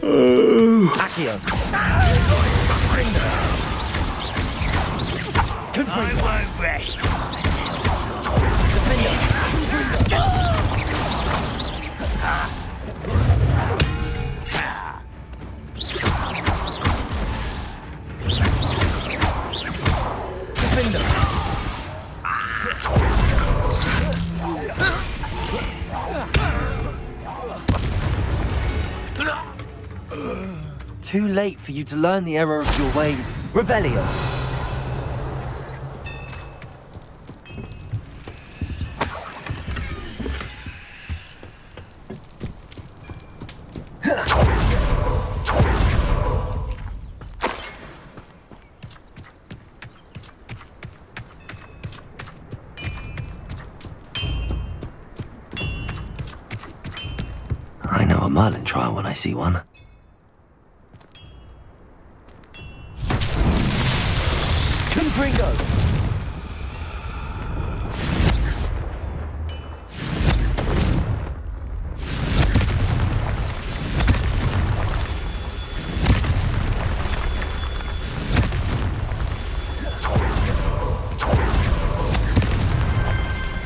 Accio. I won't rest. Too late for you to learn the error of your ways. Revelio. I know a Merlin trial when I see one. Confringo!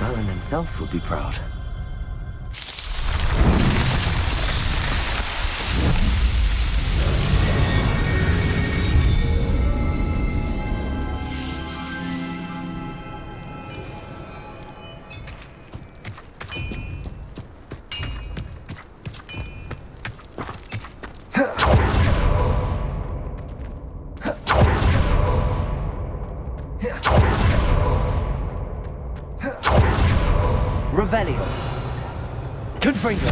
Merlin himself would be proud. Revelio. Confringo.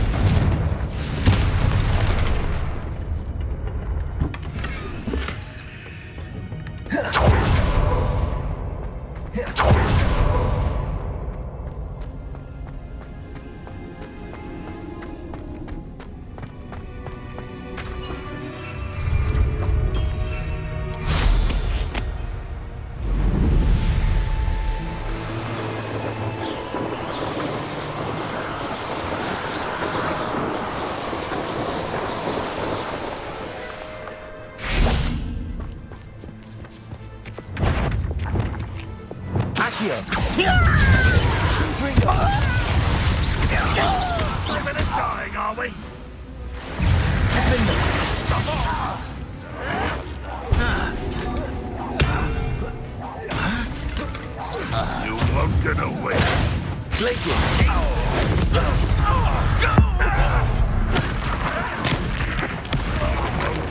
Accio. Confringo. We're dying, are we? You won't get away. Glacius.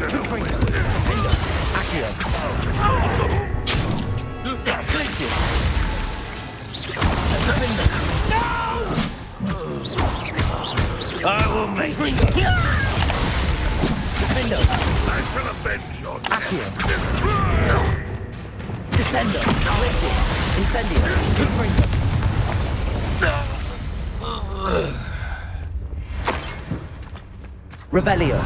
Confringo. Accio. Glacius. I will make it. Defendo. I shall avenge your Accio. Descendo. Glacius. Incendio. Confringo. Revelio.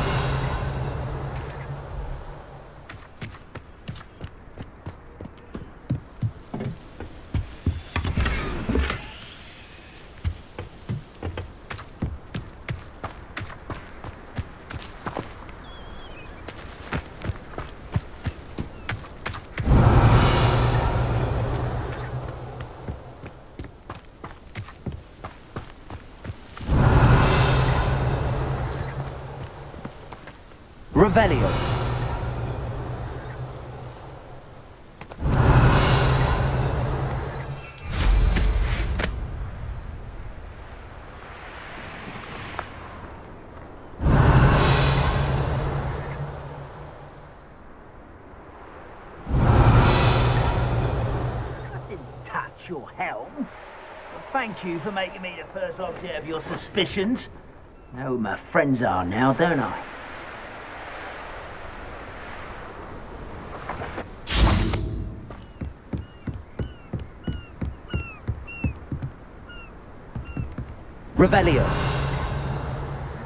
Revelio. Touch your helm. Thank you for making me the first object of your suspicions. Know who my friends are now, don't I? Revelio.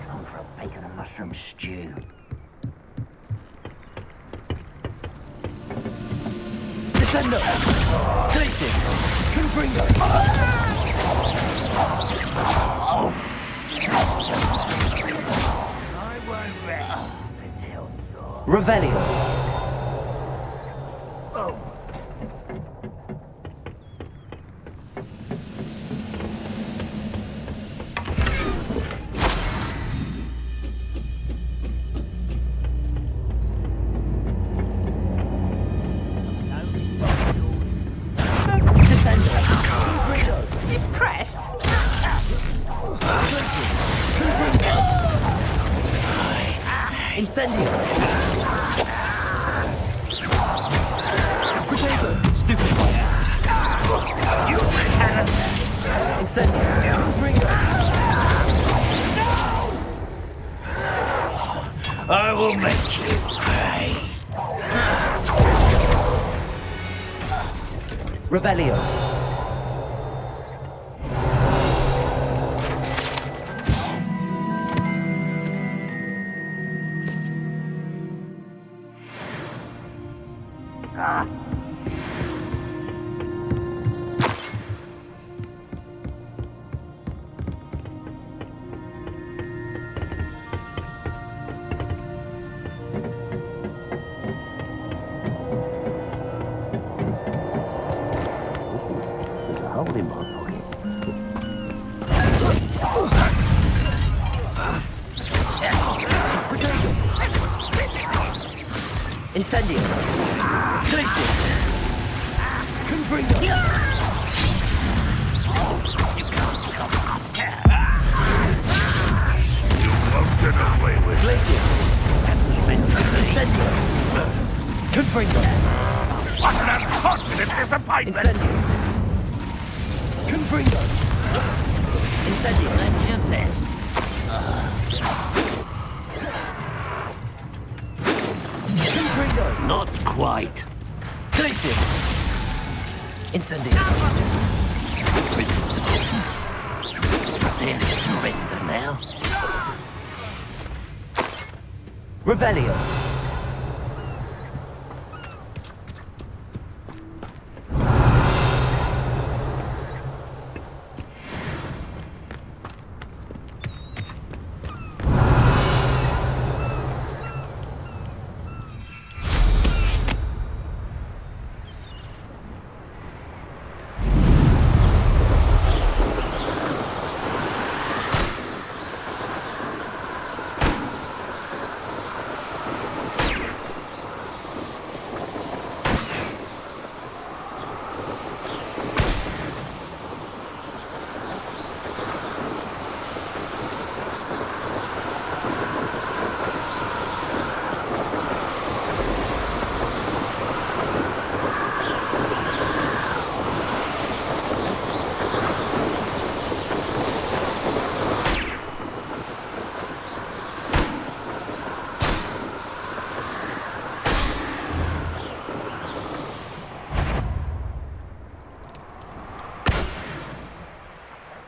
Time for a bacon and mushroom stew. Descendo. Glacius. Confringo. I won't rest. Revelio. Oh. Descendo. Impressed? Incendio. Potato. Stupid fire. You cannon! Incendio. I will make you pay. Revelio. Ah. There's a hole in my pocket. Incendio. Glacier. Confringo. You won't get away with it. Glacier. Incendio. Confringo. What an unfortunate disappointment! Incendio. Confringo. Incendio. That's your best. Confringo. Not quite. Glacier. Incendio. Nearly surrender now. Revelio.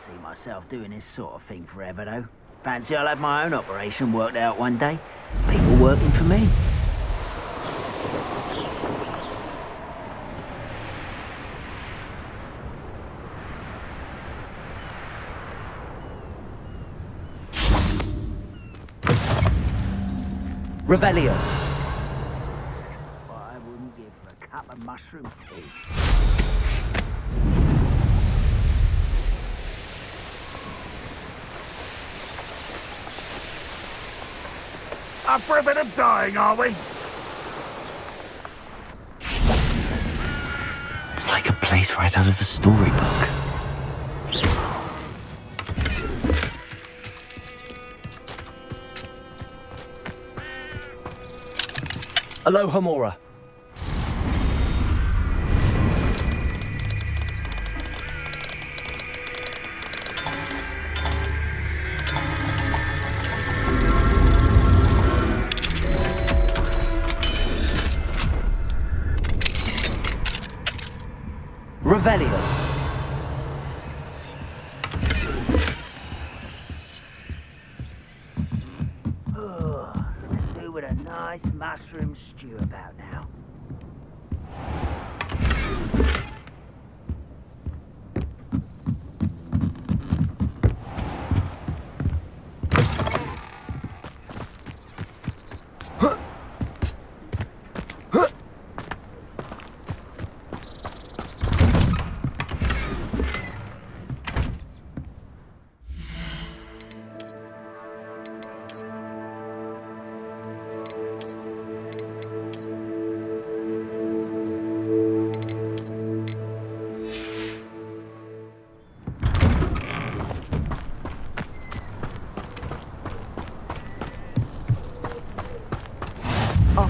See myself doing this sort of thing forever, though. Fancy I'll have my own operation worked out one day. People working for me. Revelio. What I wouldn't give for a cup of mushroom tea. Up for a bit of dying, are we? It's like a place right out of a storybook. Aloha Mora. Revelio. Oh, let's do with a nice mushroom stew about now.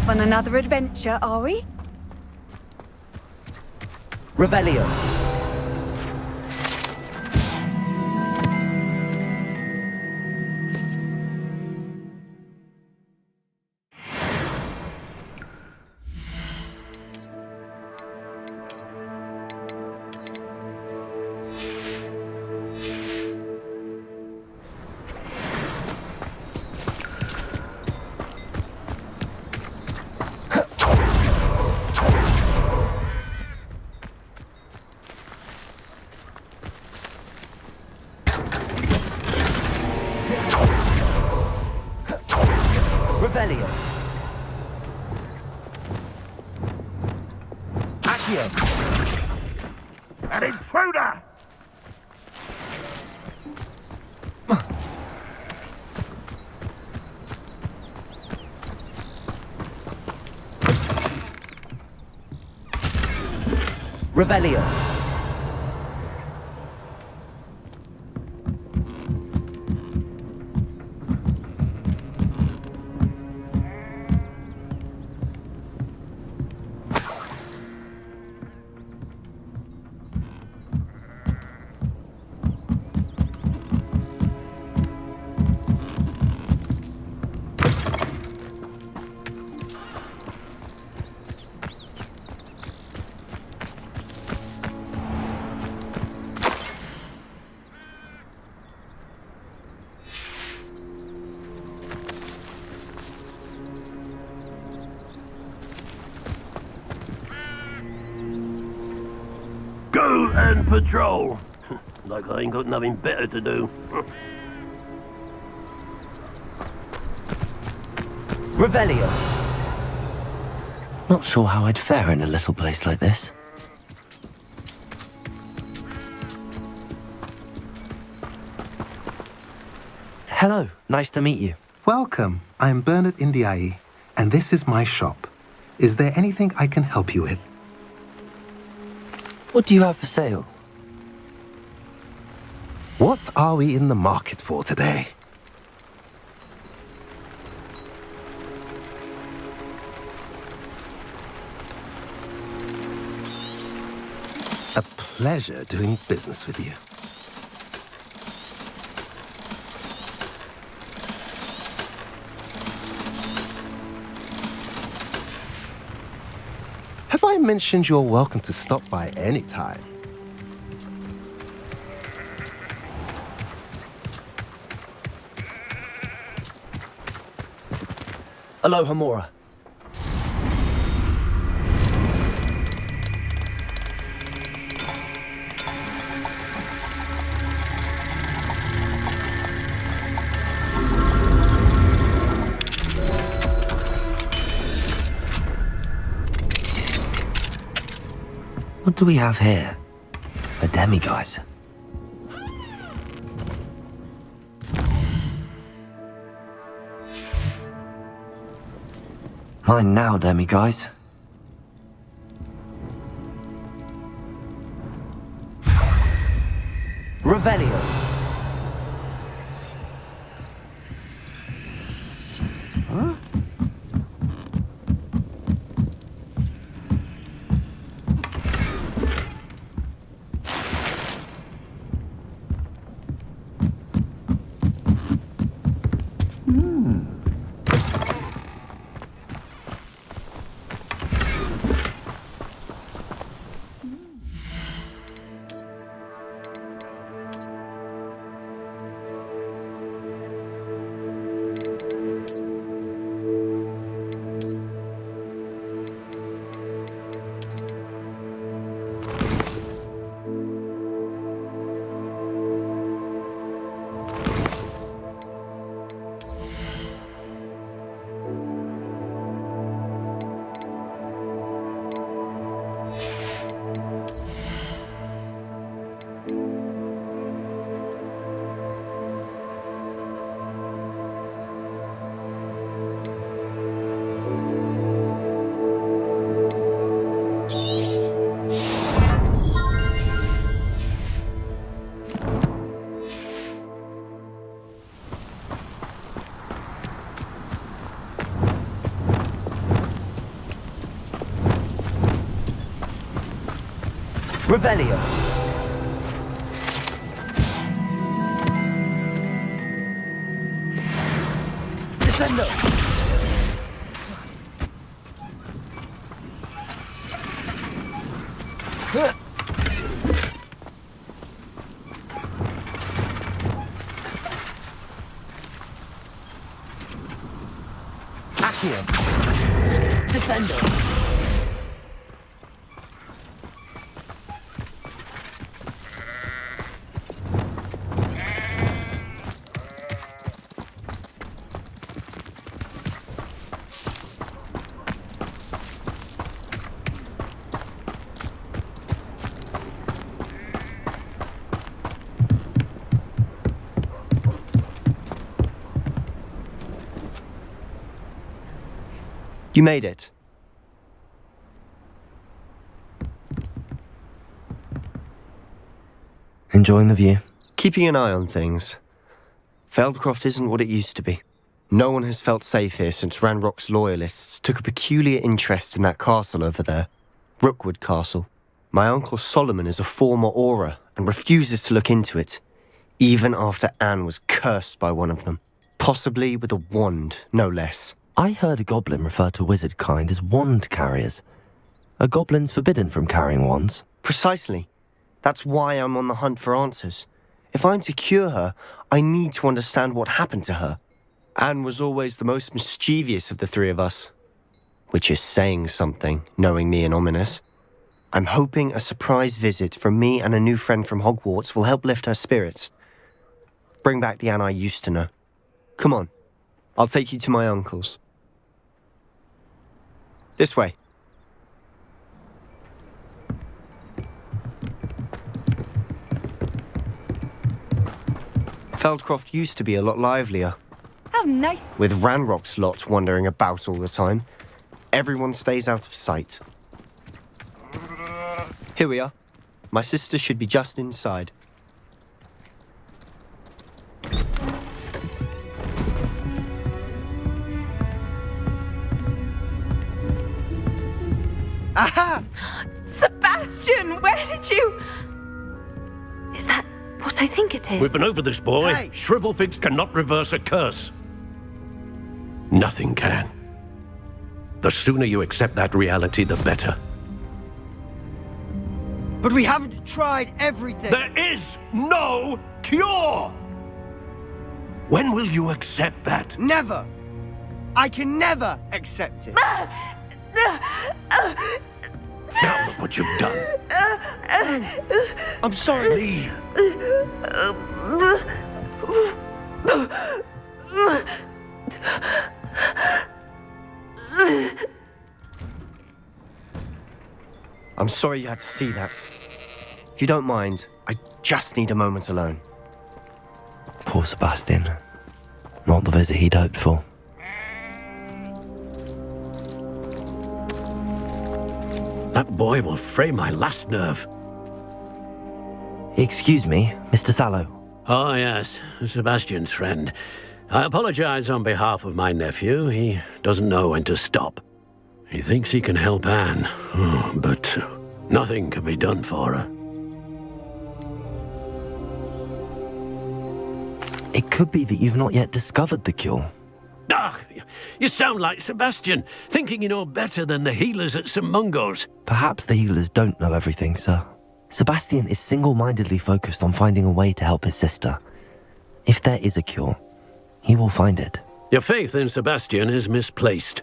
Off on another adventure, are we? Revelio. Revelio. Accio. An intruder! Revelio. Go and patrol. Like I ain't got nothing better to do. Revelio. Not sure how I'd fare in a little place like this. Hello, nice to meet you. Welcome. I'm Bernard Indiai, and this is my shop. Is there anything I can help you with? What do you have for sale? What are we in the market for today? A pleasure doing business with you. Have I mentioned you're welcome to stop by any time? Alohomora. What do we have here? A demiguise. Mine now, demiguise. Revelio. Revelio. Descendo. Accio. Descendo. You made it. Enjoying the view? Keeping an eye on things. Feldcroft isn't what it used to be. No one has felt safe here since Ranrock's loyalists took a peculiar interest in that castle over there. Rookwood Castle. My uncle Solomon is a former Auror and refuses to look into it, even after Anne was cursed by one of them. Possibly with a wand, no less. I heard a goblin refer to wizard kind as wand carriers. Are goblins forbidden from carrying wands? Precisely. That's why I'm on the hunt for answers. If I'm to cure her, I need to understand what happened to her. Anne was always the most mischievous of the three of us. Which is saying something, knowing me and ominous. I'm hoping a surprise visit from me and a new friend from Hogwarts will help lift her spirits. Bring back the Anne I used to know. Come on, I'll take you to my uncle's. This way. Feldcroft used to be a lot livelier. How nice. With Ranrock's lot wandering about all the time, everyone stays out of sight. Here we are. My sister should be just inside. Aha! Sebastian, where did you... Is that what I think it is? We've been over this, boy. Hey. Shrivelfigs cannot reverse a curse. Nothing can. The sooner you accept that reality, the better. But we haven't tried everything. There is no cure! When will you accept that? Never. I can never accept it. Now look what you've done. I'm sorry. Leave. I'm sorry you had to see that. If you don't mind, I just need a moment alone. Poor Sebastian. Not the visit he'd hoped for. That boy will fray my last nerve. Excuse me, Mr. Sallow. Oh, yes, Sebastian's friend. I apologize on behalf of my nephew. He doesn't know when to stop. He thinks he can help Anne, but nothing can be done for her. It could be that you've not yet discovered the cure. Ah, you sound like Sebastian, thinking you know better than the healers at St. Mungo's. Perhaps the healers don't know everything, sir. Sebastian is single-mindedly focused on finding a way to help his sister. If there is a cure, he will find it. Your faith in Sebastian is misplaced.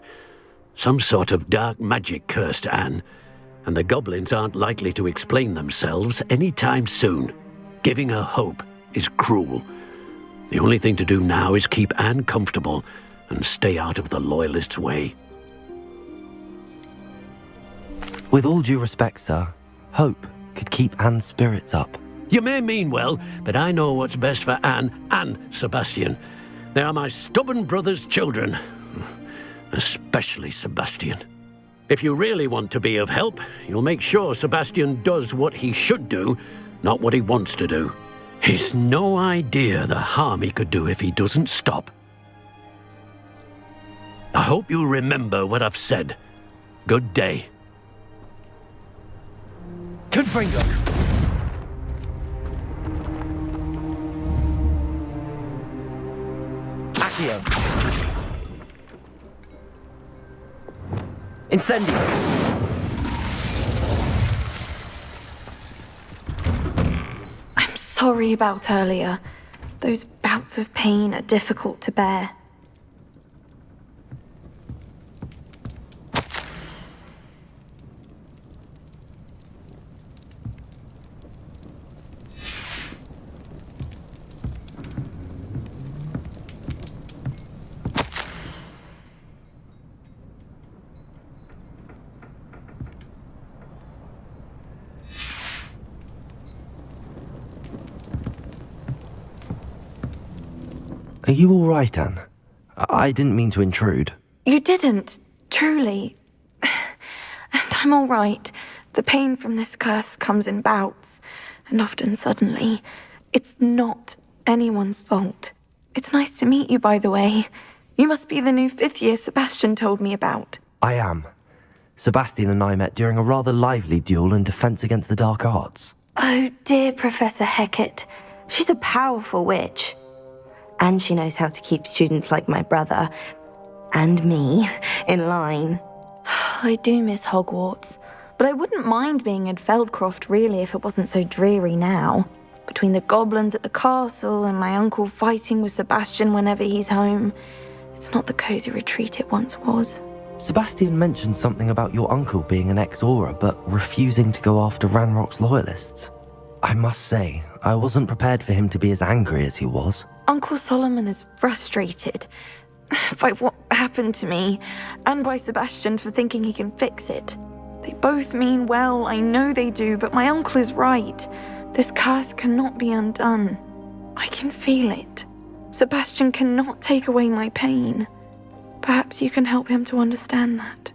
Some sort of dark magic cursed Anne, and the goblins aren't likely to explain themselves anytime soon. Giving her hope is cruel. The only thing to do now is keep Anne comfortable and stay out of the Loyalists' way. With all due respect, sir, hope could keep Anne's spirits up. You may mean well, but I know what's best for Anne and Sebastian. They are my stubborn brother's children. Especially Sebastian. If you really want to be of help, you'll make sure Sebastian does what he should do, not what he wants to do. He's no idea the harm he could do if he doesn't stop. I hope you remember what I've said. Good day. Confringo! Accio! Incendio! I'm sorry about earlier. Those bouts of pain are difficult to bear. Are you all right, Anne? I didn't mean to intrude. You didn't, truly. And I'm all right. The pain from this curse comes in bouts, and often suddenly. It's not anyone's fault. It's nice to meet you, by the way. You must be the new 5th year Sebastian told me about. I am. Sebastian and I met during a rather lively duel in defense against the dark arts. Oh, dear Professor Hecat. She's a powerful witch. And she knows how to keep students like my brother, and me, in line. I do miss Hogwarts, but I wouldn't mind being in Feldcroft, really, if it wasn't so dreary now. Between the goblins at the castle and my uncle fighting with Sebastian whenever he's home, it's not the cosy retreat it once was. Sebastian mentioned something about your uncle being an ex-Auror, but refusing to go after Ranrock's loyalists. I must say, I wasn't prepared for him to be as angry as he was. Uncle Solomon is frustrated by what happened to me, and by Sebastian for thinking he can fix it. They both mean well, I know they do, but my uncle is right. This curse cannot be undone. I can feel it. Sebastian cannot take away my pain. Perhaps you can help him to understand that.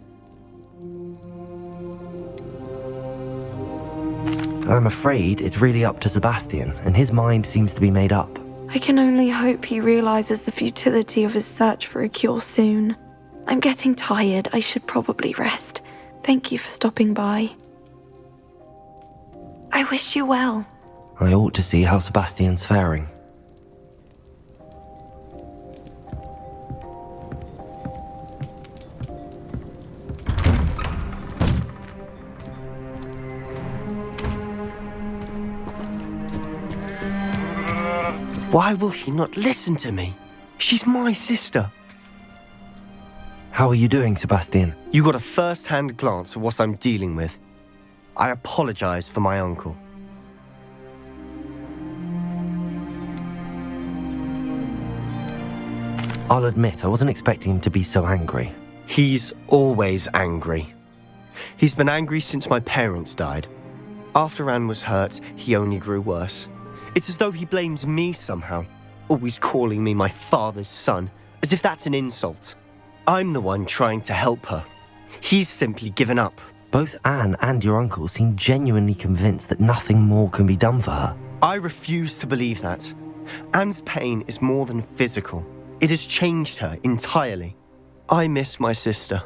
I'm afraid it's really up to Sebastian, and his mind seems to be made up. I can only hope he realizes the futility of his search for a cure soon. I'm getting tired. I should probably rest. Thank you for stopping by. I wish you well. I ought to see how Sebastian's faring. Why will he not listen to me? She's my sister. How are you doing, Sebastian? You got a first-hand glance at what I'm dealing with. I apologize for my uncle. I'll admit, I wasn't expecting him to be so angry. He's always angry. He's been angry since my parents died. After Anne was hurt, he only grew worse. It's as though he blames me somehow, always calling me my father's son, as if that's an insult. I'm the one trying to help her. He's simply given up. Both Anne and your uncle seem genuinely convinced that nothing more can be done for her. I refuse to believe that. Anne's pain is more than physical. It has changed her entirely. I miss my sister.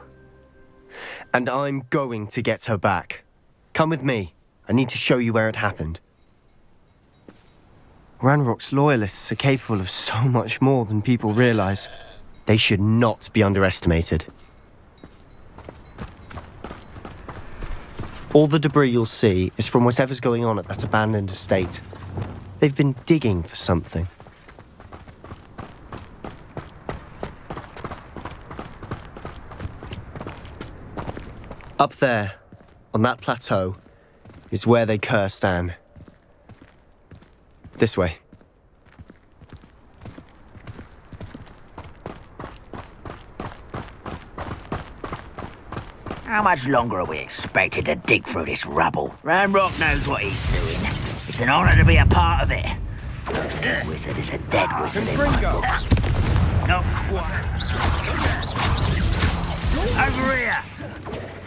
And I'm going to get her back. Come with me. I need to show you where it happened. Ranrock's loyalists are capable of so much more than people realize. They should not be underestimated. All the debris you'll see is from whatever's going on at that abandoned estate. They've been digging for something. Up there, on that plateau, is where they cursed Anne. This way. How much longer are we expected to dig through this rubble? Ranrock knows what he's doing. It's an honor to be a part of it. A dead wizard is a dead wizard in my book. Not quite. Over here!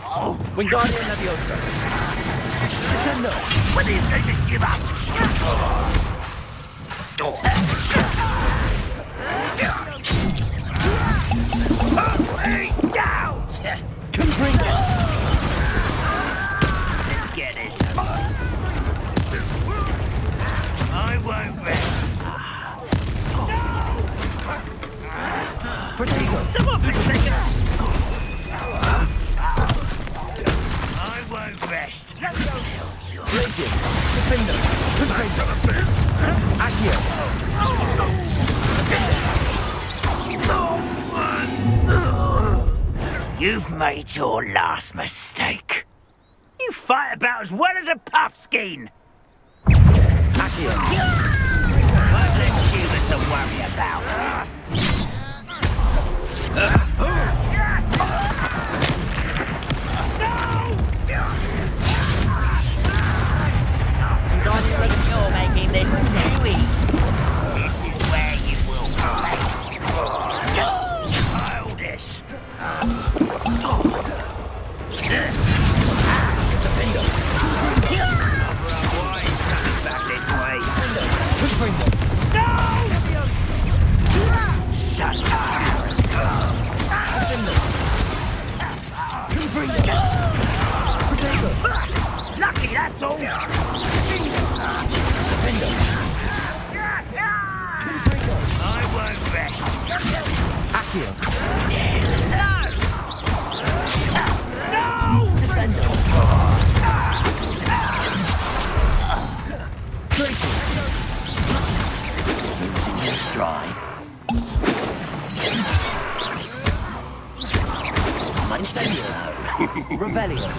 Oh, Wingardium Leviosa. Descendo! What is going to give us? Down! Confringo. Let's get this. Someone been taken. I won't rest. You've made your last mistake. You fight about as well as a puffskein. Won't let humans to worry about. Don't think you're making this too easy. This is where you will play. Childish. Back this way. No! Shut up. Lucky, that's all. I won't rest. No! Descendo. Losing your stride. Incendio. Revelio.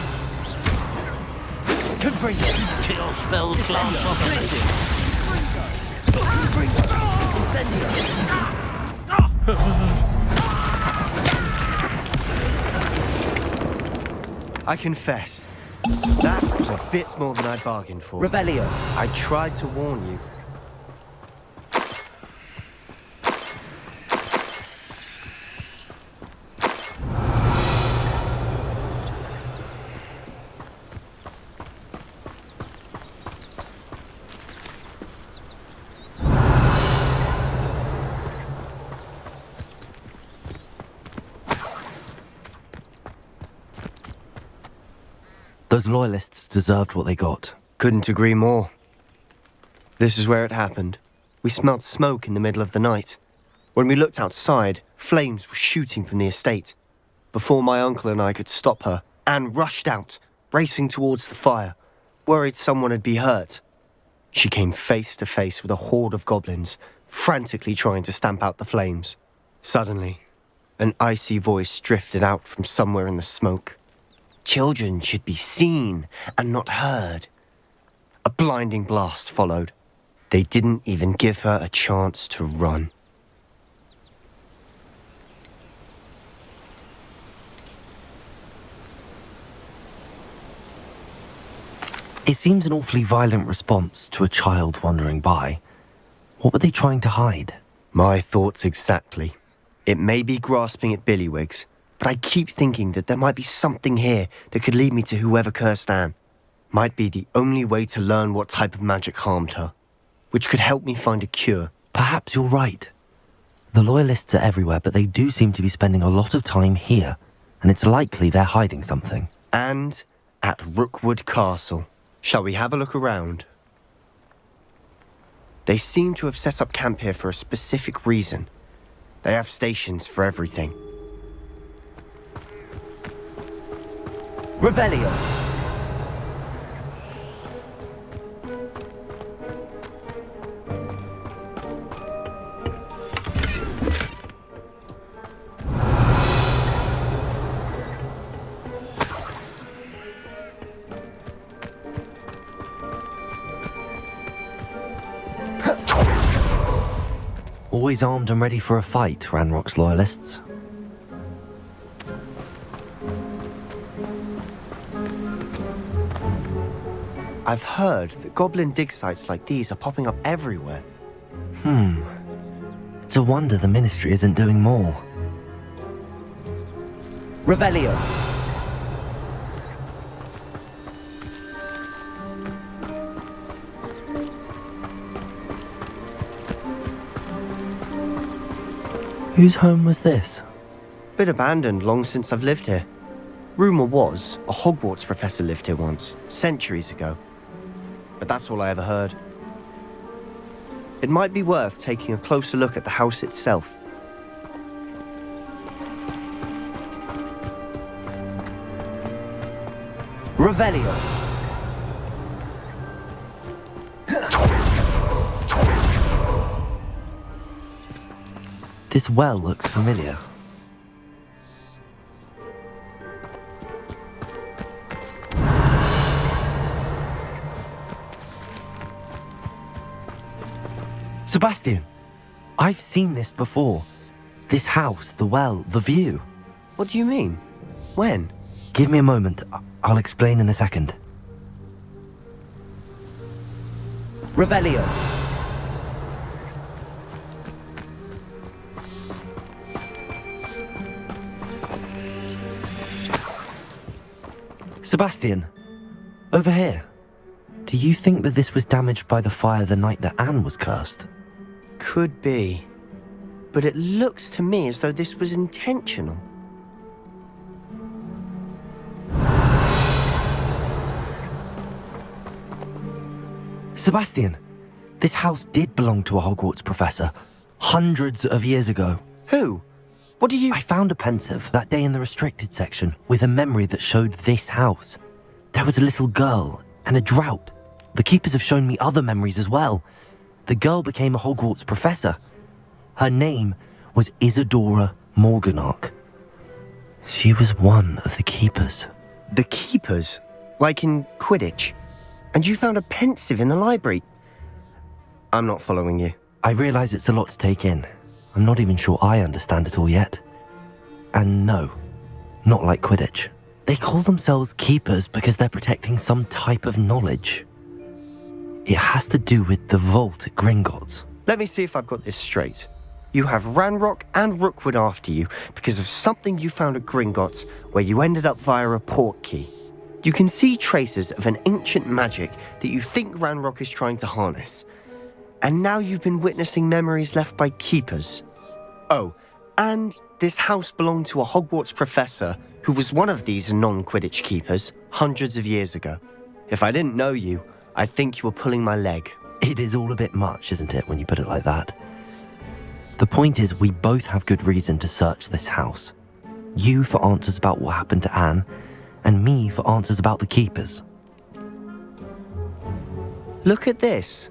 Confringo. Kill spell glance off Incendio. I confess, that was a bit more than I bargained for. Revelio. I tried to warn you. Those loyalists deserved what they got. Couldn't agree more. This is where it happened. We smelled smoke in the middle of the night. When we looked outside, flames were shooting from the estate. Before my uncle and I could stop her, Anne rushed out, racing towards the fire, worried someone had been hurt. She came face to face with a horde of goblins, frantically trying to stamp out the flames. Suddenly, an icy voice drifted out from somewhere in the smoke. Children should be seen and not heard. A blinding blast followed. They didn't even give her a chance to run. It seems an awfully violent response to a child wandering by. What were they trying to hide? My thoughts exactly. It may be grasping at billywhigs, but I keep thinking that there might be something here that could lead me to whoever cursed Anne. Might be the only way to learn what type of magic harmed her, which could help me find a cure. Perhaps you're right. The loyalists are everywhere, but they do seem to be spending a lot of time here, and it's likely they're hiding something. And at Rookwood Castle. Shall we have a look around? They seem to have set up camp here for a specific reason. They have stations for everything. Revelio. Always armed and ready for a fight, Ranrock's loyalists. I've heard that goblin dig sites like these are popping up everywhere. It's a wonder the Ministry isn't doing more. Revelio. Whose home was this? Been abandoned long since I've lived here. Rumour was a Hogwarts professor lived here once, centuries ago. But that's all I ever heard. It might be worth taking a closer look at the house itself. Revelio. This well looks familiar. Sebastian, I've seen this before. This house, the well, the view. What do you mean? When? Give me a moment. I'll explain in a second. Revelio. Sebastian, over here. Do you think that this was damaged by the fire the night that Anne was cursed? Could be. But it looks to me as though this was intentional. Sebastian, this house did belong to a Hogwarts professor, hundreds of years ago. Who? What do you... I found a pensive that day in the restricted section with a memory that showed this house. There was a little girl and a drought. The keepers have shown me other memories as well. The girl became a Hogwarts professor. Her name was Isadora Morganach. She was one of the keepers. The keepers? Like in Quidditch? And you found a pensive in the library? I'm not following you. I realise it's a lot to take in. I'm not even sure I understand it all yet. And no, not like Quidditch. They call themselves keepers because they're protecting some type of knowledge. It has to do with the vault at Gringotts. Let me see if I've got this straight. You have Ranrock and Rookwood after you because of something you found at Gringotts where you ended up via a port key. You can see traces of an ancient magic that you think Ranrock is trying to harness. And now you've been witnessing memories left by keepers. Oh, and this house belonged to a Hogwarts professor who was one of these non-Quidditch keepers hundreds of years ago. If I didn't know you, I'd think you were pulling my leg. It is all a bit much, isn't it, when you put it like that? The point is, we both have good reason to search this house. You for answers about what happened to Anne, and me for answers about the keepers. Look at this.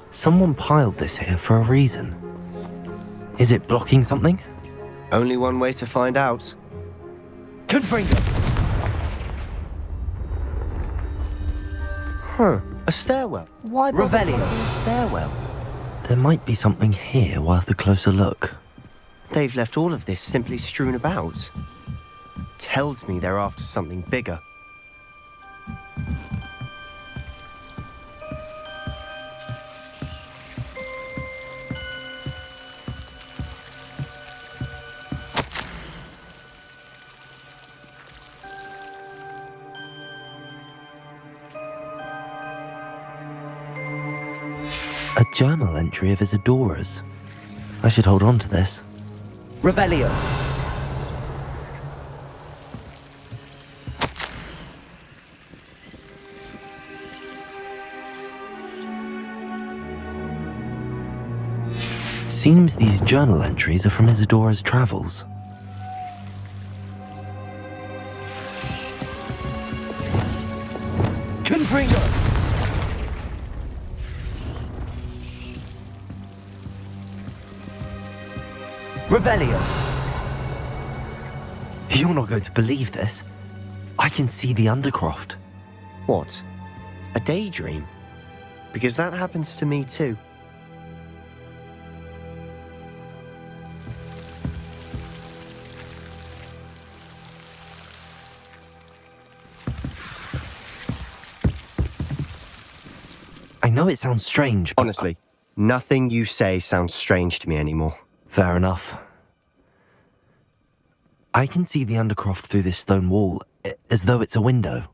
Someone piled this here for a reason. Is it blocking something? Only one way to find out. Confringo. Huh. A stairwell. Why bother Revelio. building a stairwell? There might be something here worth a closer look. They've left all of this simply strewn about. Tells me they're after something bigger. A journal entry of Isadora's. I should hold on to this. Revelio. Seems these journal entries are from Isadora's travels. Confringo. Revelio. You're not going to believe this. I can see the Undercroft. What? A daydream? Because that happens to me too. I know it sounds strange, but... Honestly, nothing you say sounds strange to me anymore. Fair enough. I can see the Undercroft through this stone wall, as though it's a window.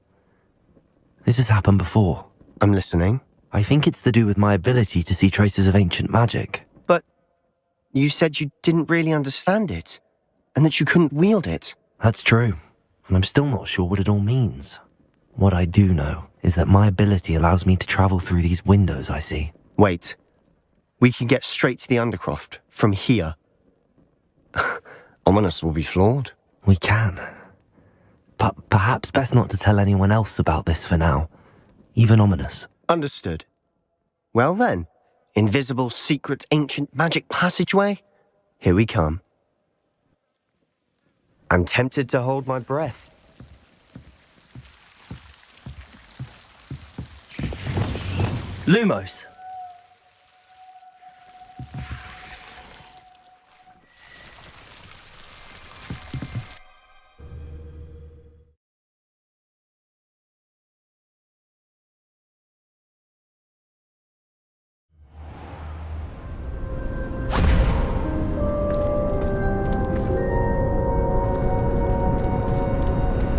This has happened before. I'm listening. I think it's to do with my ability to see traces of ancient magic. But you said you didn't really understand it, and that you couldn't wield it. That's true, and I'm still not sure what it all means. What I do know is that my ability allows me to travel through these windows I see. Wait. We can get straight to the Undercroft from here. Ominous will be flawed. We can. But perhaps best not to tell anyone else about this for now. Even ominous. Understood. Well then, invisible, secret, ancient magic passageway? Here we come. I'm tempted to hold my breath. Lumos.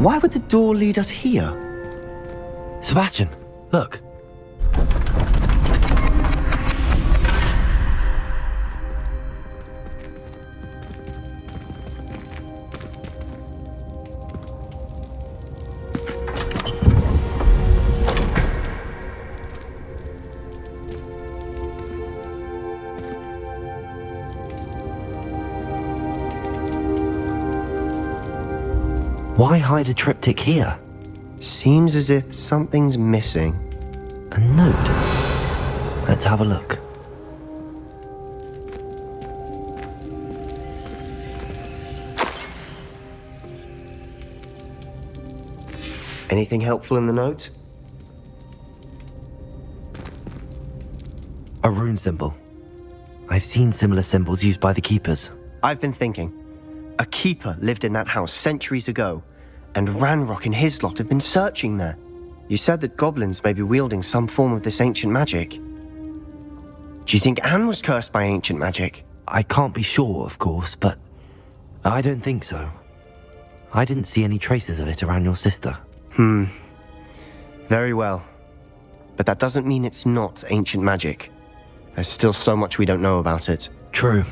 Why would the door lead us here? Sebastian, look. Why hide a triptych here? Seems as if something's missing. A note. Let's have a look. Anything helpful in the note? A rune symbol. I've seen similar symbols used by the keepers. I've been thinking. A keeper lived in that house centuries ago, and Ranrock and his lot have been searching there. You said that goblins may be wielding some form of this ancient magic. Do you think Anne was cursed by ancient magic? I can't be sure, of course, but I don't think so. I didn't see any traces of it around your sister. Very well. But that doesn't mean it's not ancient magic. There's still so much we don't know about it. True.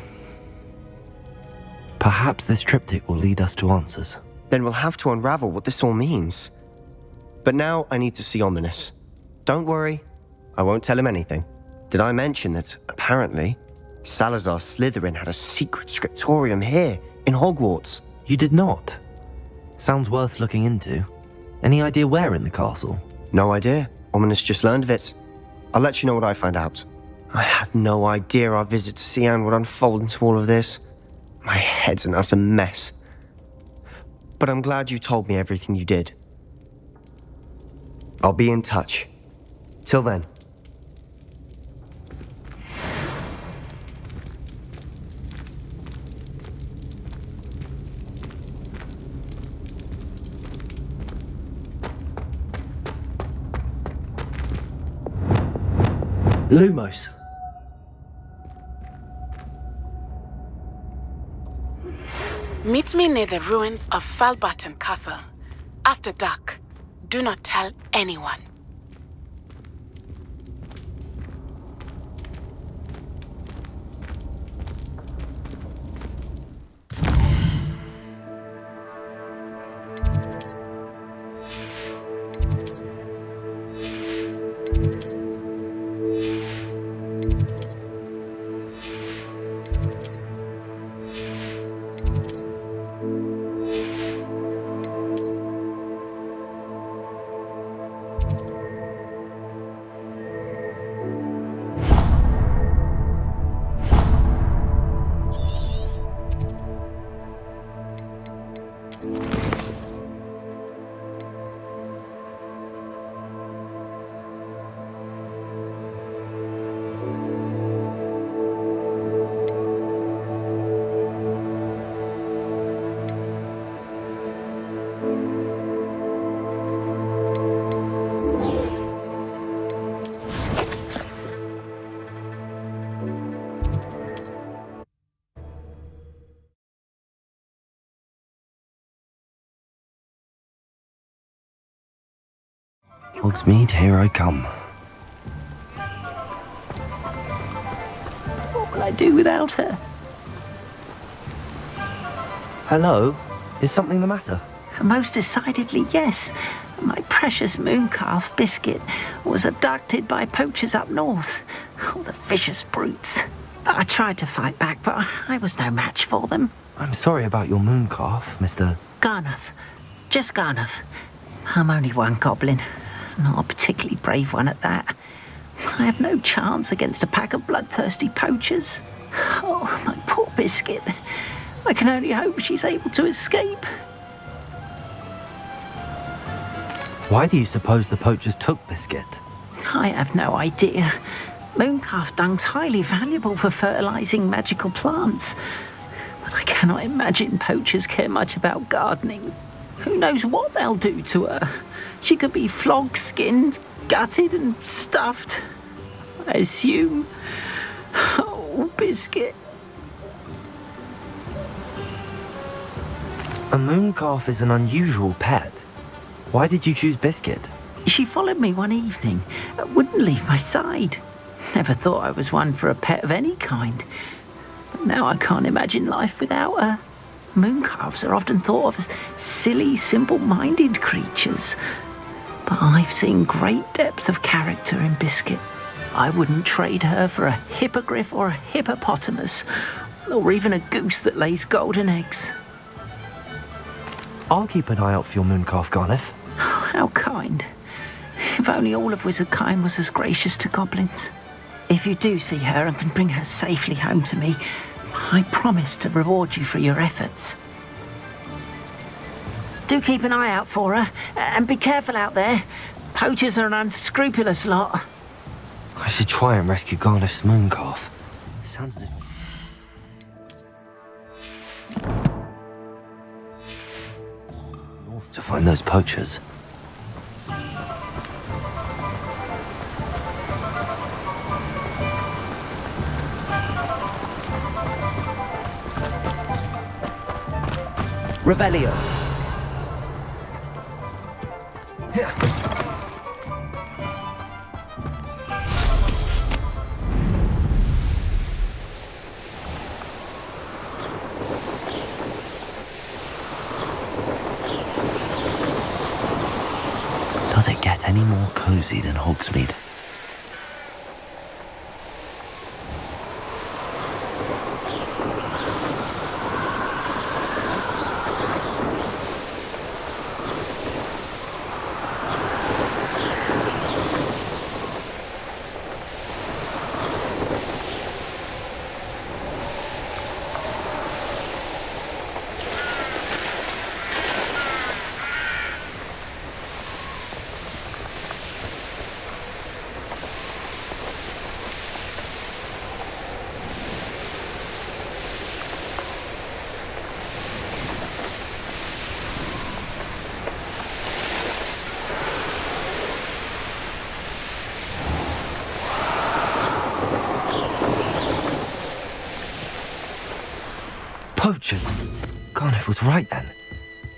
Perhaps this triptych will lead us to answers. Then we'll have to unravel what this all means. But now I need to see Ominous. Don't worry, I won't tell him anything. Did I mention that, apparently, Salazar Slytherin had a secret scriptorium here, in Hogwarts? You did not? Sounds worth looking into. Any idea where in the castle? No idea. Ominous just learned of it. I'll let you know what I find out. I had no idea our visit to Sian would unfold into all of this. My head's an utter mess. But I'm glad you told me everything you did. I'll be in touch. Till then. Lumos. Meet me near the ruins of Falbarton Castle. After dark. Do not tell anyone. Hogsmeade, here I come. What will I do without her? Hello? Is something the matter? Most decidedly, yes. My precious mooncalf, Biscuit, was abducted by poachers up north. Oh, the vicious brutes. I tried to fight back, but I was no match for them. I'm sorry about your mooncalf, Mr. Garnuff. Just Garnuff. I'm only one goblin. Not a particularly brave one at that. I have no chance against a pack of bloodthirsty poachers. Oh, my poor Biscuit. I can only hope she's able to escape. Why do you suppose the poachers took Biscuit? I have no idea. Mooncalf dung's highly valuable for fertilising magical plants. But I cannot imagine poachers care much about gardening. Who knows what they'll do to her? She could be flogged, skinned, gutted and stuffed. I assume. Oh, Biscuit. A mooncalf is an unusual pet. Why did you choose Biscuit? She followed me one evening, wouldn't leave my side. Never thought I was one for a pet of any kind. But now I can't imagine life without her. Mooncalves are often thought of as silly, simple-minded creatures. But I've seen great depth of character in Biscuit. I wouldn't trade her for a hippogriff or a hippopotamus, or even a goose that lays golden eggs. I'll keep an eye out for your mooncalf, Garnuff. How kind. If only all of Wizardkind was as gracious to goblins. If you do see her and can bring her safely home to me, I promise to reward you for your efforts. Do keep an eye out for her, and be careful out there. Poachers are an unscrupulous lot. I should try and rescue Garnuff's mooncalf. Sounds as if... north to find those poachers. Revelio. Does it get any more cozy than Hogsmeade? Poachers! Garnuff was right then.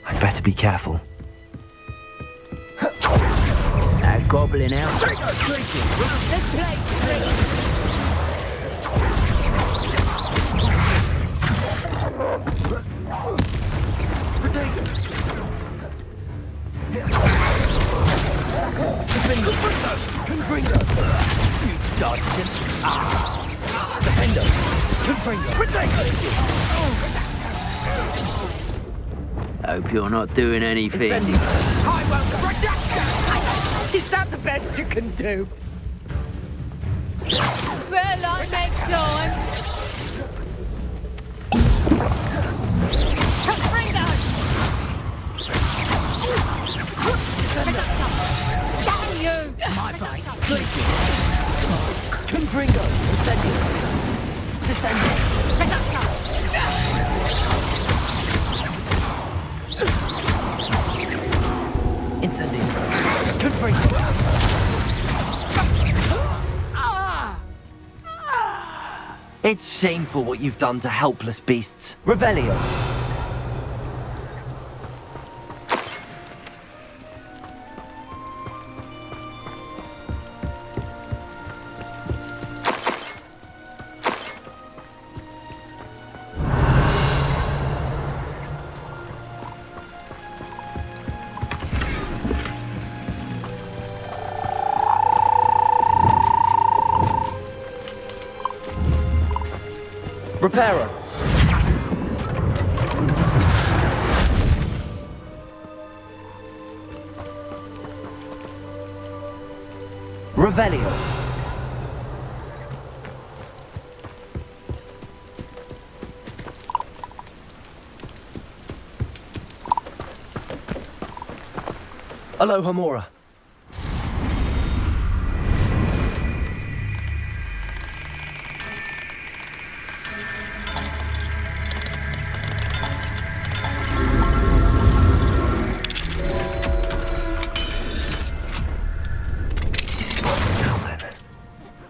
I'd better be careful. That goblin out. Confringo! You dodged him. Defender! Confringo! Hope you're not doing anything. I won't. Is that the best you can do? Better luck next time. Confringo! Damn you! My bite. Confringo! Descending. Incendiary. Confringo. It's shameful what you've done to helpless beasts. Revelio. Reparo. Revelio. Aloha Mora.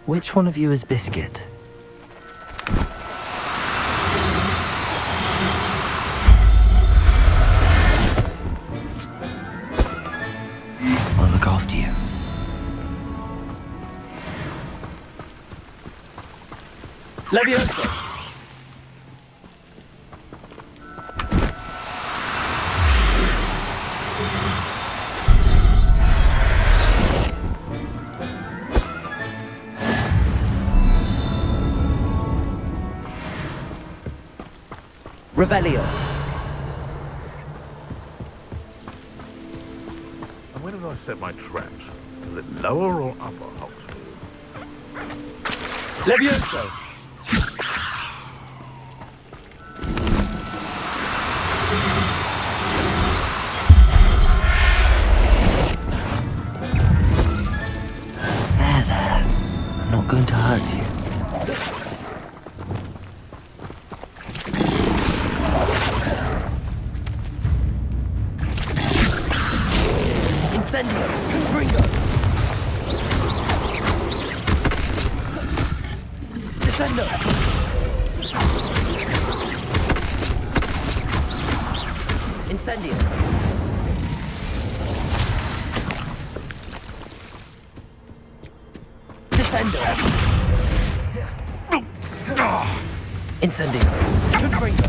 Which one of you is Biscuit? I'll look after you. Levioso! Revelio. And where did I set my traps? Is it lower or upper Hogsmeade? Levioso! There. I'm not going to hurt you. Incendio! Confringo! Descendo! Incendio! Descendo! Incendio! Confringo!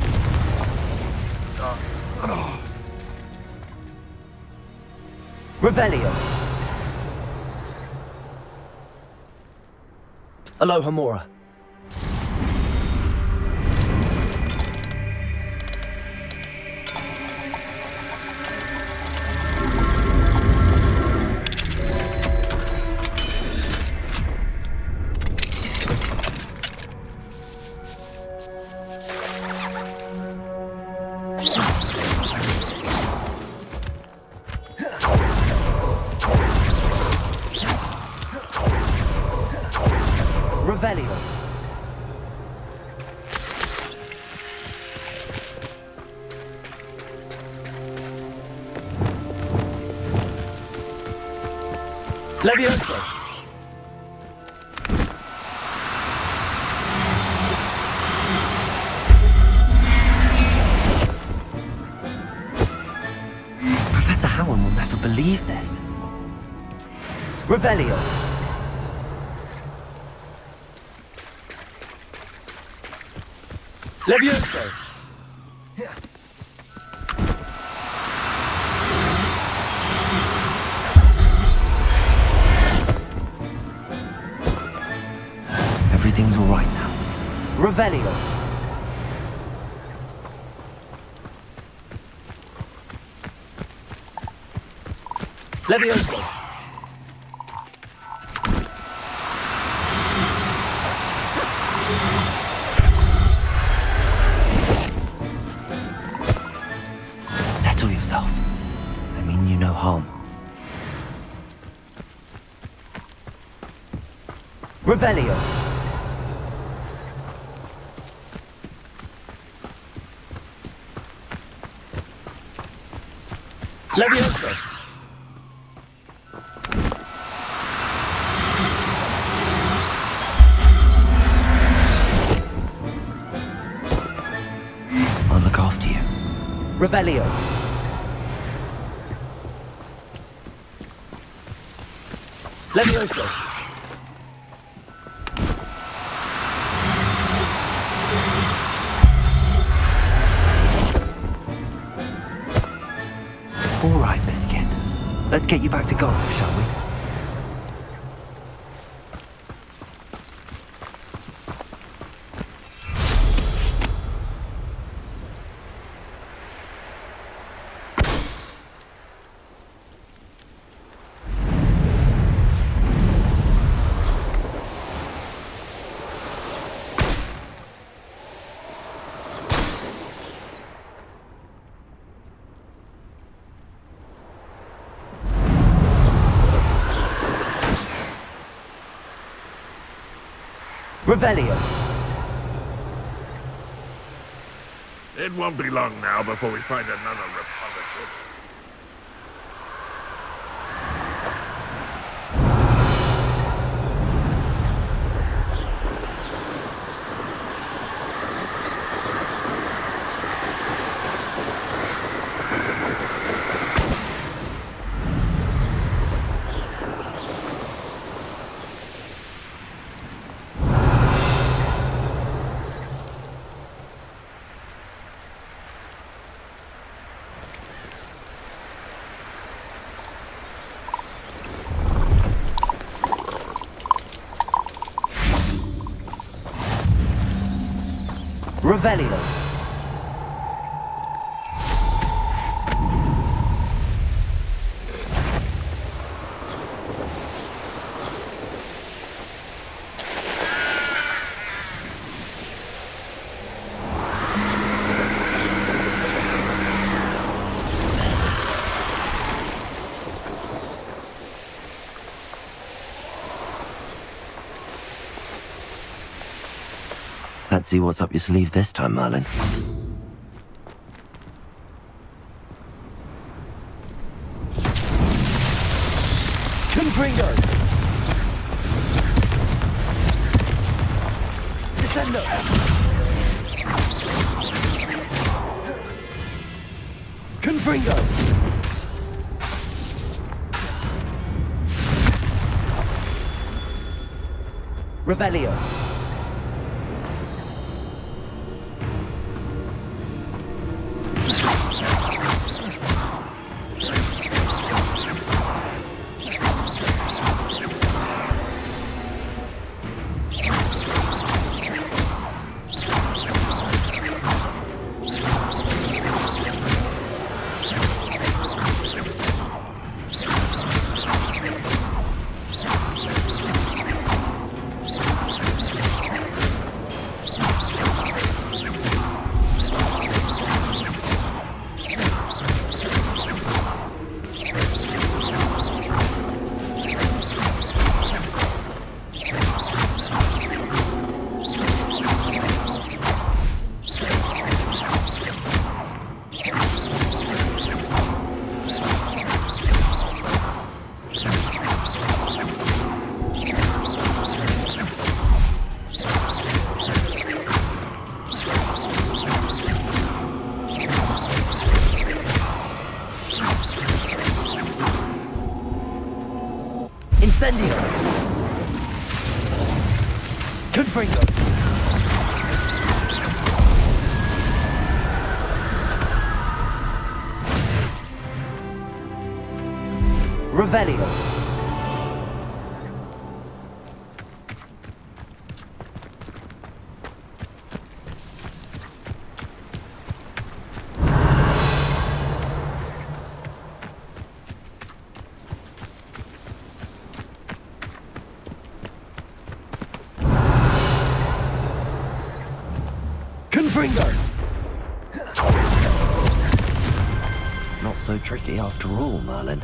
Revelio. Aloha Mora. Revelio. Levioso. Professor Howard will never believe this. Revelio. Levioso! Everything's all right now. Revelio! Levioso! Settle yourself. I mean you no harm. Revelio. Levioso. I'll look after you. Revelio. Levioso. All right, Biscuit. Let's get you back to Garth, shall we? Revelio. It won't be long now before we find another Republican. Revelio. Let's see what's up your sleeve this time, Merlin. Confringo! Descendo! Confringo! Revelio! Incendio! Confringo! Revelio! Confringo! Not so tricky after all, Merlin.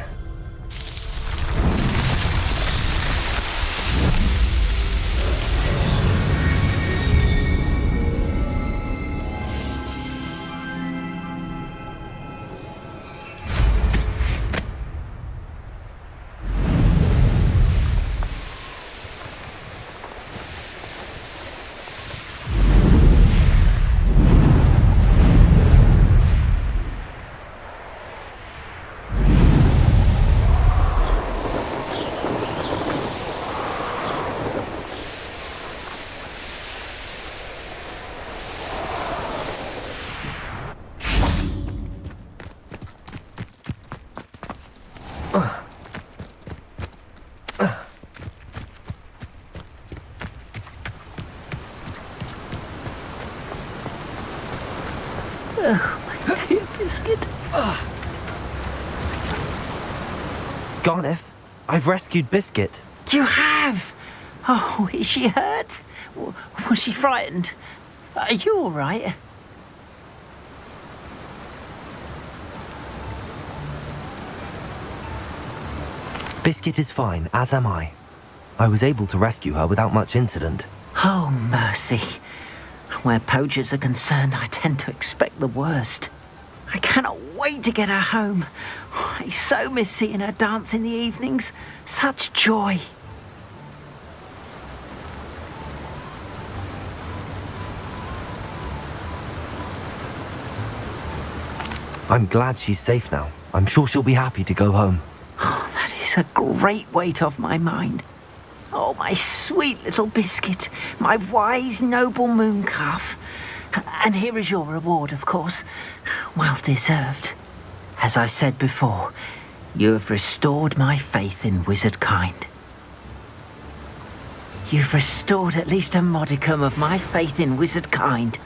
Oh, my dear Biscuit. Garneth, I've rescued Biscuit. You have? Oh, is she hurt? Was she frightened? Are you all right? Biscuit is fine, as am I. I was able to rescue her without much incident. Oh, mercy. Where poachers are concerned, I tend to expect the worst. I cannot wait to get her home. I so miss seeing her dance in the evenings. Such joy. I'm glad she's safe now. I'm sure she'll be happy to go home. Oh, that is a great weight off my mind. Oh, my sweet little biscuit, my wise, noble moon calf. And here is your reward, of course. Well deserved. As I said before, you have restored my faith in wizard kind. You've restored at least a modicum of my faith in wizard kind.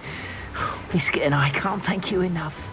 Biscuit and I can't thank you enough.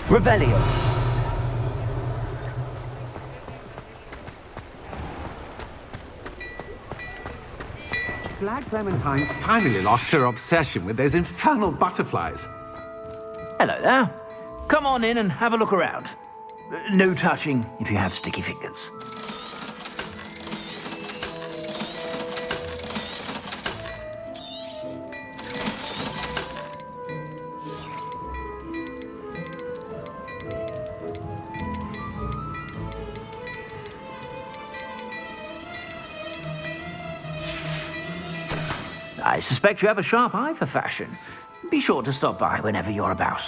Revelio. Black Clementine finally lost her obsession with those infernal butterflies. Hello there. Come on in and have a look around. No touching if you have sticky fingers. I suspect you have a sharp eye for fashion. Be sure to stop by whenever you're about.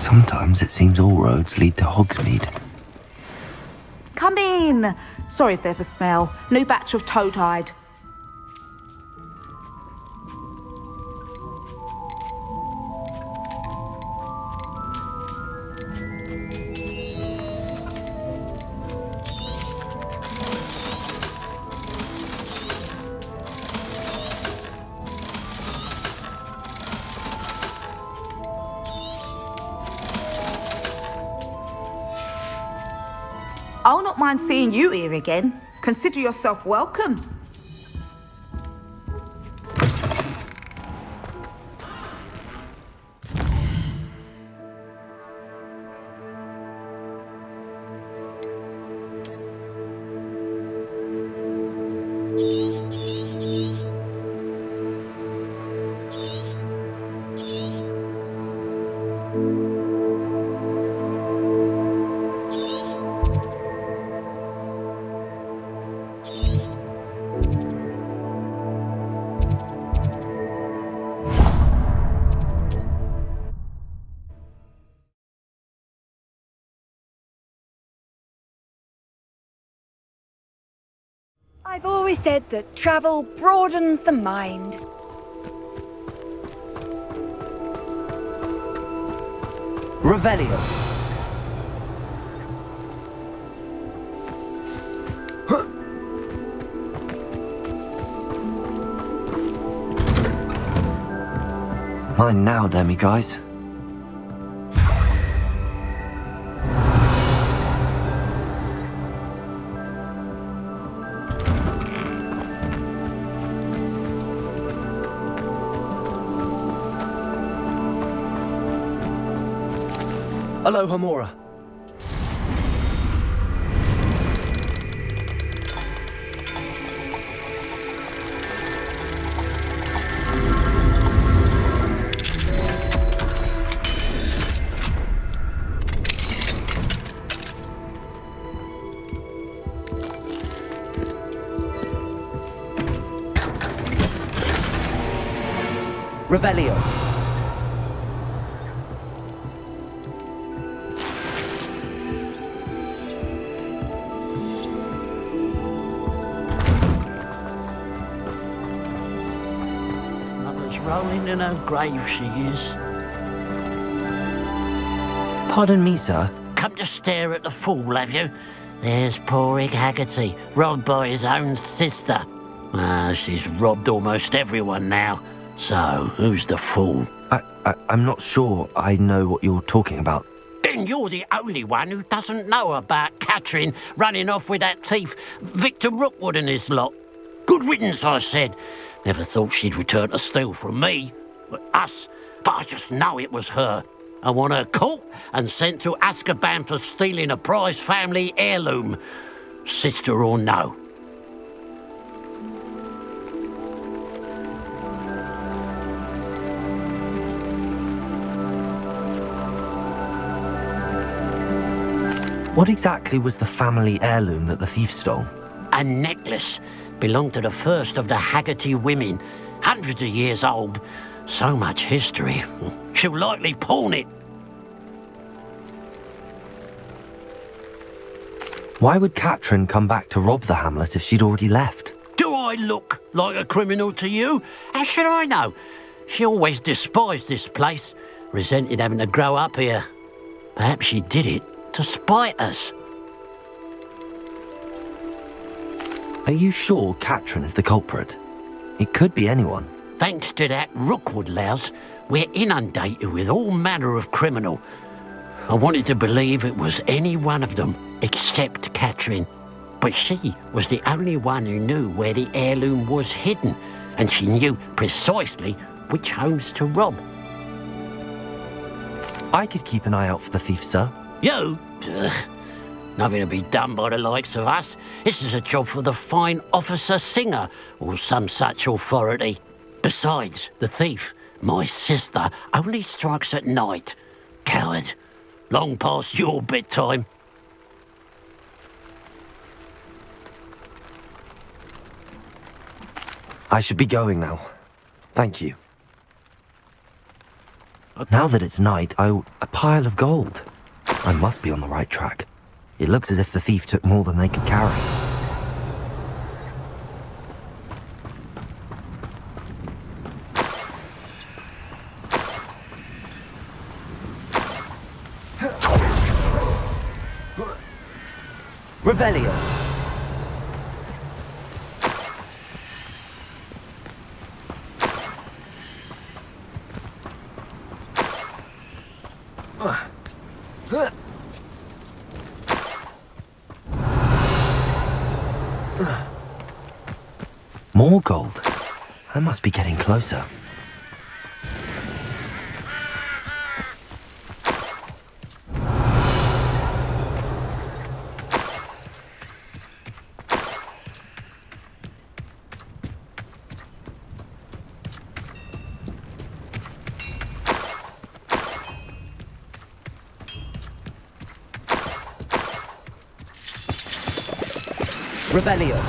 Sometimes it seems all roads lead to Hogsmeade. Come in. Sorry if there's a smell. New batch of toad-hide. I'll not mind seeing you here again. Consider yourself welcome. I've always said that travel broadens the mind. Revelio. Mine now, demi-guys. Aloha Mora. Revelio. Rolling in her grave, she is. Pardon me, sir. Come to stare at the fool, have you? There's poor Ig Haggerty, robbed by his own sister. She's robbed almost everyone now. So, who's the fool? I'm not sure I know what you're talking about. Then you're the only one who doesn't know about Catherine running off with that thief, Victor Rookwood and his lot. Good riddance, I said. Never thought she'd return to steal from me, us, but I just know it was her. I want her caught and sent to Azkaban for stealing a prize family heirloom, sister or no. What exactly was the family heirloom that the thief stole? A necklace. Belonged to the first of the Haggerty women. Hundreds of years old. So much history. She'll likely pawn it. Why would Catherine come back to rob the hamlet if she'd already left? Do I look like a criminal to you? How should I know? She always despised this place. Resented having to grow up here. Perhaps she did it to spite us. Are you sure Catherine is the culprit? It could be anyone. Thanks to that Rookwood louse, we're inundated with all manner of criminal. I wanted to believe it was any one of them, except Catherine. But she was the only one who knew where the heirloom was hidden, and she knew precisely which homes to rob. I could keep an eye out for the thief, sir. You? Nothing to be done by the likes of us. This is a job for the fine officer Singer, or some such authority. Besides, the thief, my sister, only strikes at night. Coward. Long past your bedtime. I should be going now. Thank you. Now that it's night, a pile of gold. I must be on the right track. It looks as if the thief took more than they could carry. Revelio. More gold. I must be getting closer. Revelio.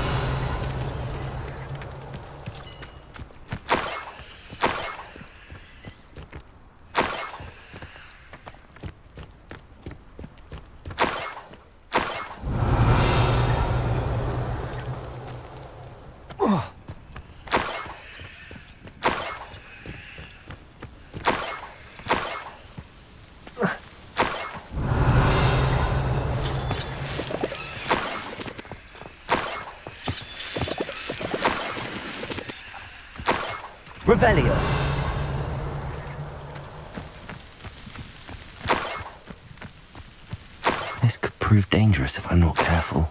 Revelio. This could prove dangerous if I'm not careful.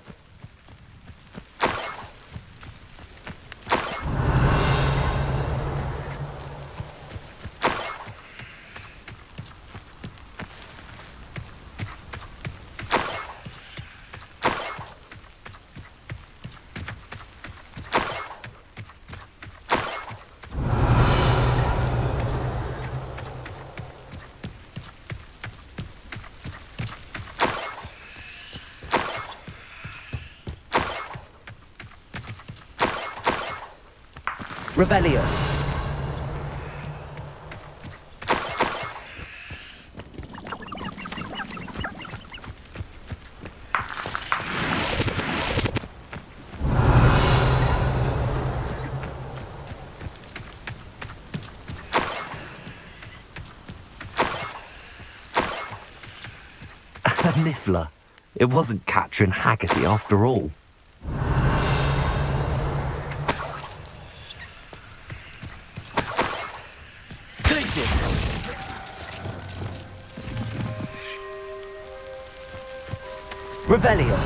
Revelio. A niffler. It wasn't Catherine Haggerty after all. Revelio.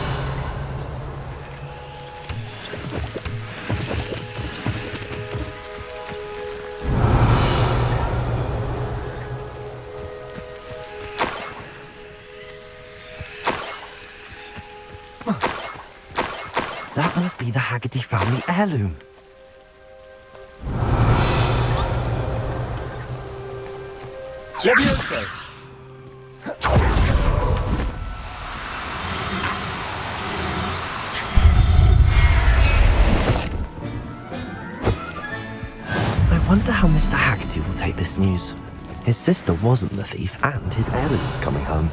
That must be the Haggerty family heirloom. Levioso! I wonder how Mr. Haggerty will take this news. His sister wasn't the thief, and his heirloom's coming home.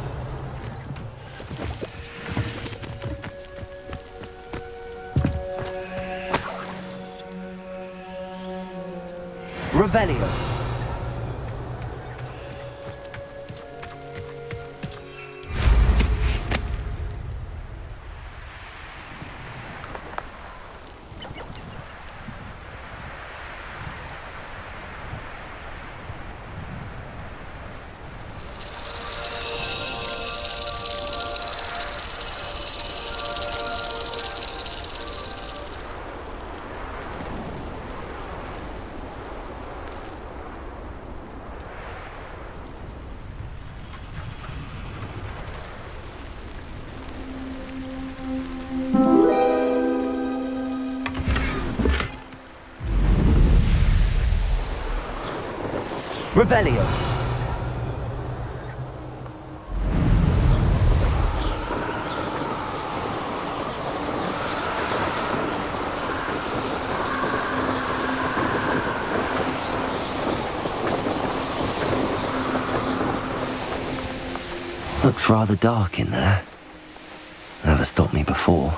Revelio. Revelio. Looks rather dark in there. Never stopped me before.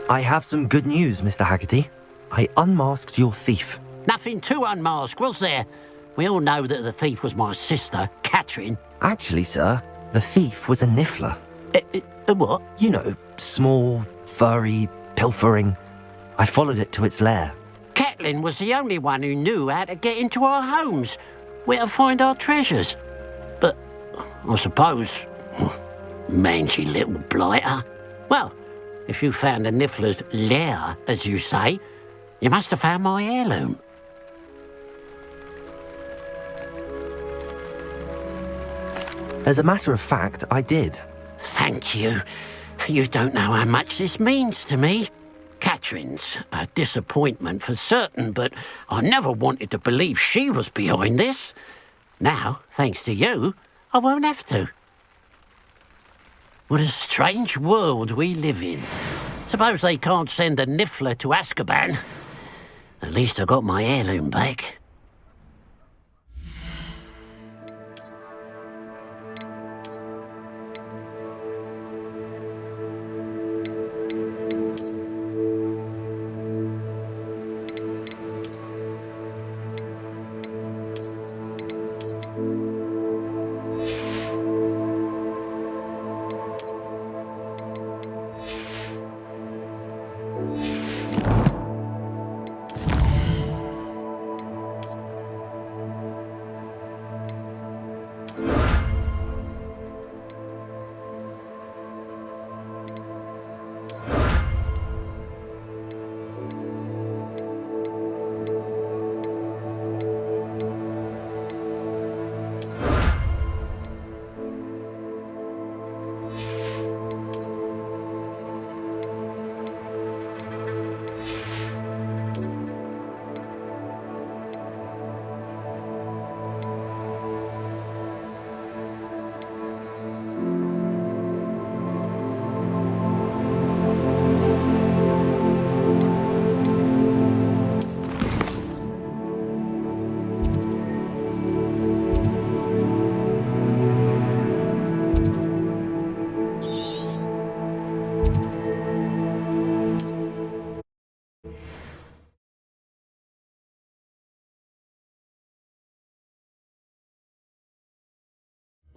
I have some good news, Mr. Haggerty. I unmasked your thief. Nothing to unmask, was there? We all know that the thief was my sister, Catherine. Actually, sir, the thief was a niffler. A what? You know, small, furry, pilfering. I followed it to its lair. Catelyn was the only one who knew how to get into our homes, where to find our treasures. But I suppose, mangy little blighter. Well, if you found the niffler's lair, as you say, you must have found my heirloom. As a matter of fact, I did. Thank you. You don't know how much this means to me. Catherine's a disappointment for certain, but I never wanted to believe she was behind this. Now, thanks to you, I won't have to. What a strange world we live in. Suppose they can't send a niffler to Azkaban. At least I got my heirloom back.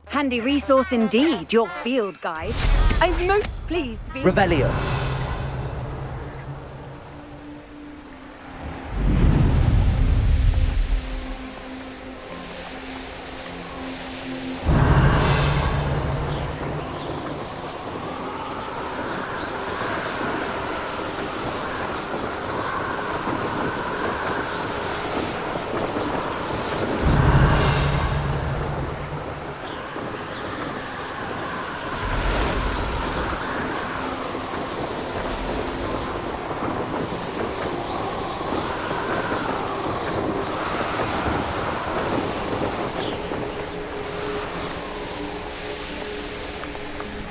Handy resource indeed, your field guide. I'm most pleased to be... Revelio.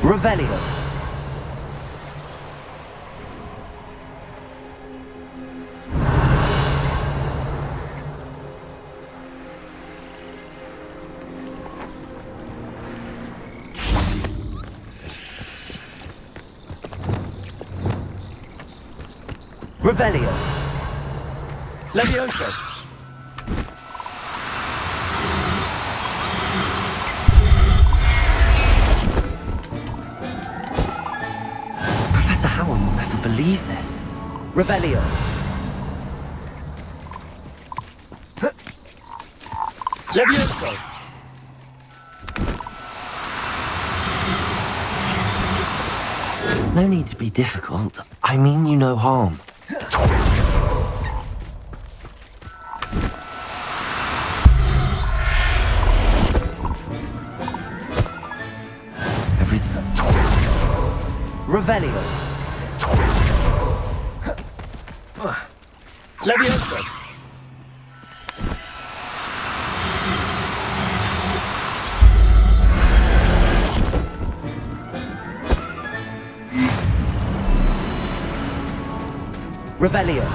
Revelio. Revelio. Levioso. Professor Howard will never believe this. Revelio. Levioso. No need to be difficult. I mean you no harm. Revelio. Levioso. Revelio.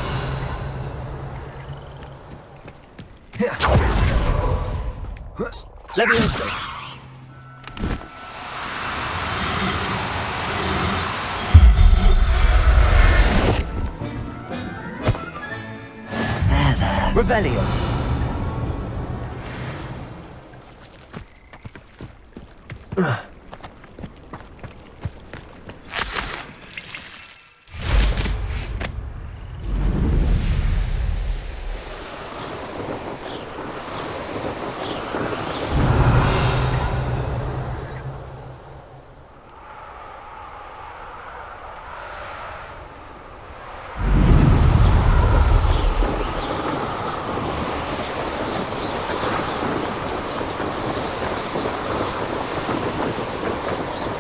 Leviosa. Revelio.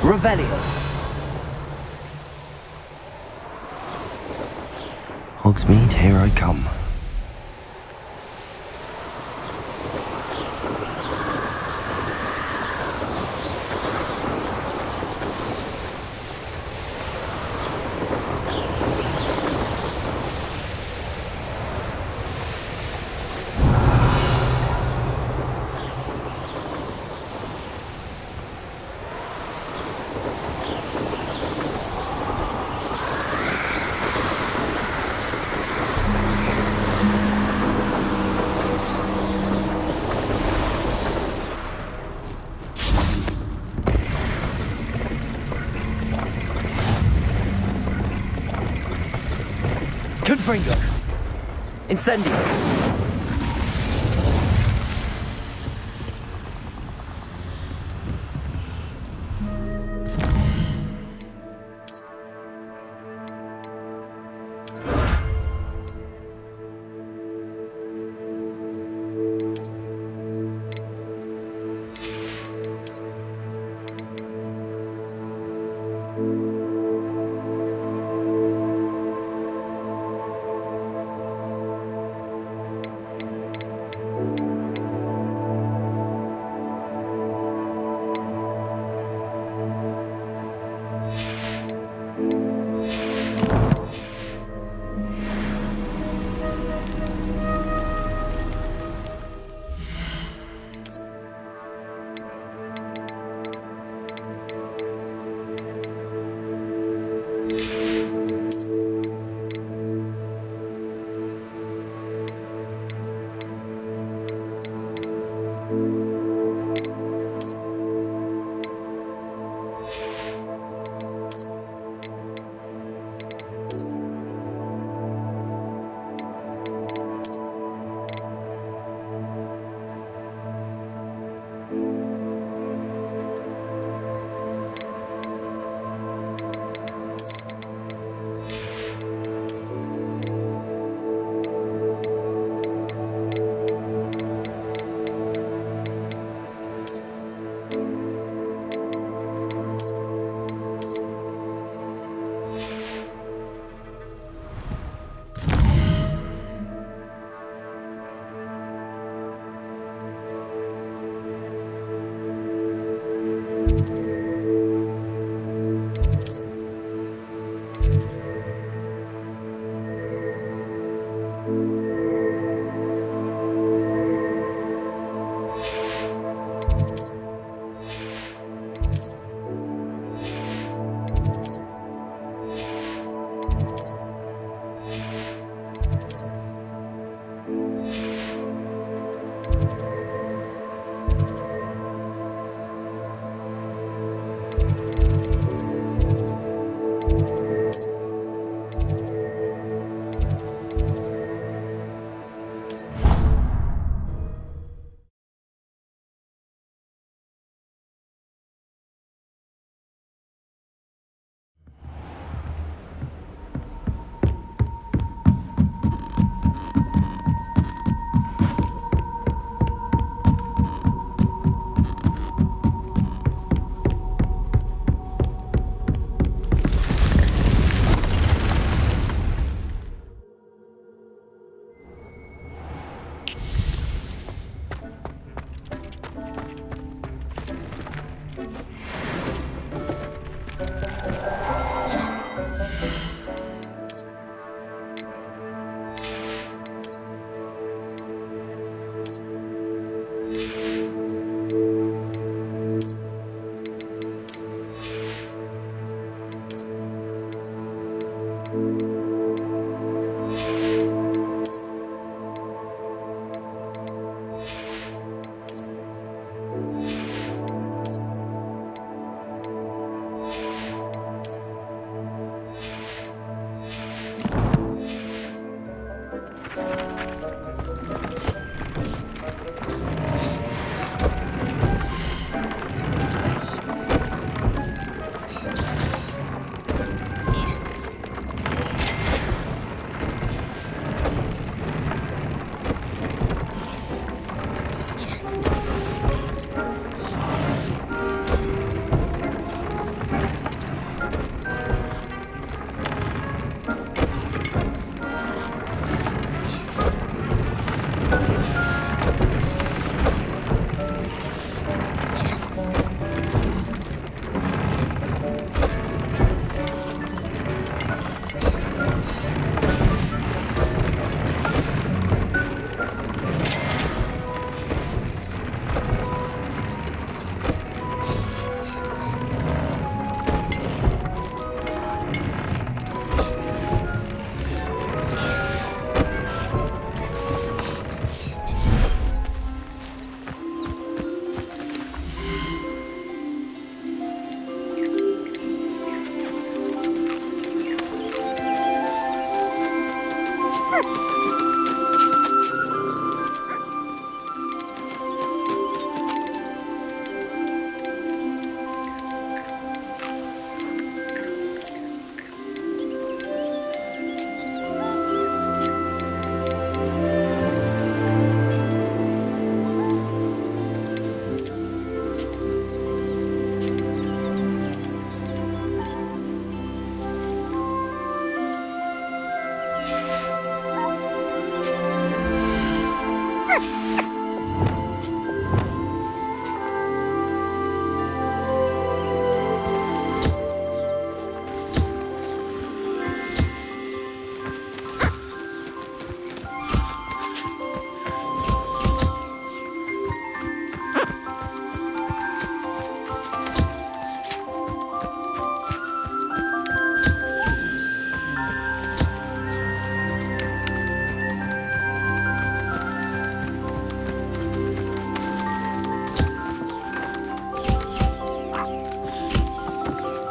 Revelio. Hogsmeade, here I come. Confringo. Incendio.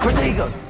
Protego!